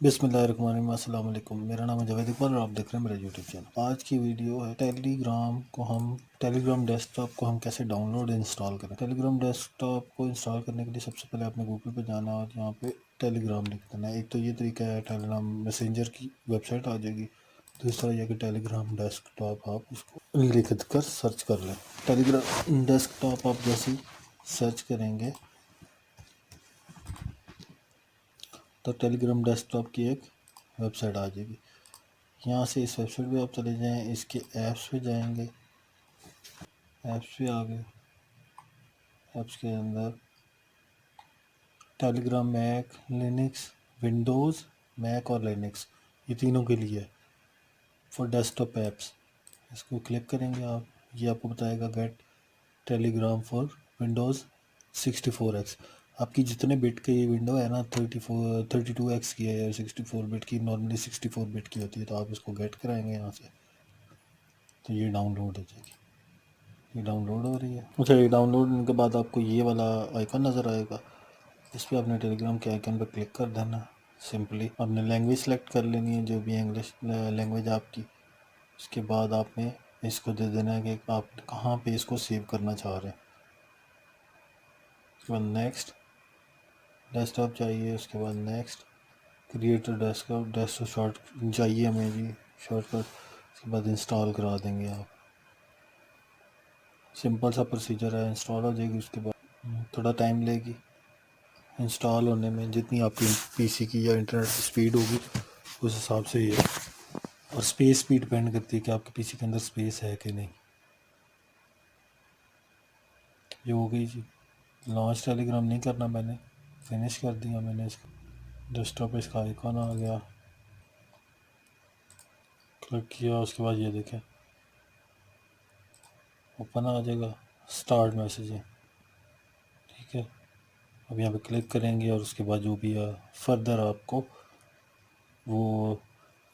बिस्मिल्लाहिर्रहमानिर्रहीम, अस्सलाम वालेकुम। मेरा नाम है जावेद इकबाल और आप देख रहे हैं मेरा यूट्यूब चैनल। आज की वीडियो है टेलीग्राम डेस्कटॉप को हम कैसे डाउनलोड इंस्टॉल करें। टेलीग्राम डेस्कटॉप को इंस्टॉल करने के लिए सबसे पहले आपने गूगल पे जाना और यहाँ पे टेलीग्राम लिख देना है। एक तो ये तरीका है, टेलीग्राम मैसेंजर की वेबसाइट आ जाएगी। दूसरा यह कि टेलीग्राम डेस्कटॉप आप उसको लिख कर सर्च कर लें। टेलीग्राम डेस्कटॉप आप जैसे ही सर्च करेंगे तो टेलीग्राम डेस्कटॉप की एक वेबसाइट आ जाएगी। यहाँ से इस वेबसाइट पे आप चले जाएं, इसके ऐप्स पे जाएंगे। ऐप्स पे आ गए, ऐप्स के अंदर Telegram Mac, Linux, Windows, Mac और लिनक्स, ये तीनों के लिए फॉर डेस्कटॉप ऐप्स। इसको क्लिक करेंगे आप, ये आपको बताएगा gate Telegram for Windows 64X। आपकी जितने बिट की ये विंडो है ना, 32X की है या 64 बिट की, नॉर्मली 64 बिट की होती है, तो आप इसको गेट कराएंगे यहाँ से, तो ये डाउनलोड हो जाएगी। ये डाउनलोड हो रही है। अच्छा, ये डाउनलोड होने के बाद आपको ये वाला आइकन नज़र आएगा, इस पर आपने टेलीग्राम के आइकन पर क्लिक कर देना। सिंपली आपने लैंग्वेज सेलेक्ट कर लेनी है, जो भी इंग्लिश लैंग्वेज आपकी। उसके बाद आपने इसको दे देना है कि आप कहाँ पे इसको सेव करना चाह रहे हैं। उसके बाद नेक्स्ट, डेस्कटॉप चाहिए, उसके बाद नेक्स्ट, क्रिएटर डेस्कटॉप शॉर्ट चाहिए हमें जी, शॉर्टकट। उसके बाद इंस्टॉल करा देंगे आप। सिंपल सा प्रोसीजर है, इंस्टॉल हो जाएगी। उसके बाद थोड़ा टाइम लेगी इंस्टॉल होने में, जितनी आपकी पीसी की या इंटरनेट की स्पीड होगी उस हिसाब से ये। और स्पेस भी डिपेंड करती है कि आपके पीसी के अंदर स्पेस है कि नहीं। ये हो गई जी लॉन्च। टेलीग्राम नहीं करना, मैंने फिनिश कर दिया। मैंने इसका डेस्कटॉप पे इसका आइकॉन आ गया, क्लिक किया, उसके बाद ये देखें ओपन आ जाएगा, स्टार्ट मैसेज है, ठीक है। अब यहाँ पे क्लिक करेंगे और उसके बाद जो भी फर्दर आपको वो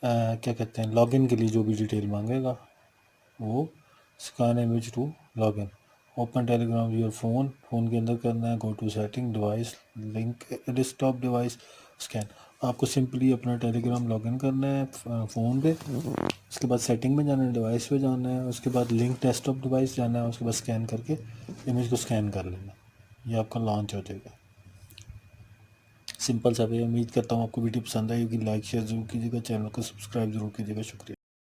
क्या कहते हैं, लॉगिन के लिए जो भी डिटेल मांगेगा वो scan image to login, open Telegram your phone के अंदर करना है, go to setting, device link desktop device, scan. आपको सिंपली अपना टेलीग्राम लॉगिन करना है फ़ोन पे। उसके बाद सेटिंग में जाना है, डिवाइस पे जाना है, उसके बाद लिंक डेस्कटॉप डिवाइस जाना है, उसके बाद स्कैन करके इमेज को स्कैन कर लेना, ये आपका लॉन्च हो जाएगा। सिंपल सा वे। उम्मीद करता हूँ आपको वीडियो पसंद आई होगी। लाइक शेयर ज़रूर कीजिएगा, चैनल को सब्सक्राइब ज़रूर कीजिएगा। शुक्रिया।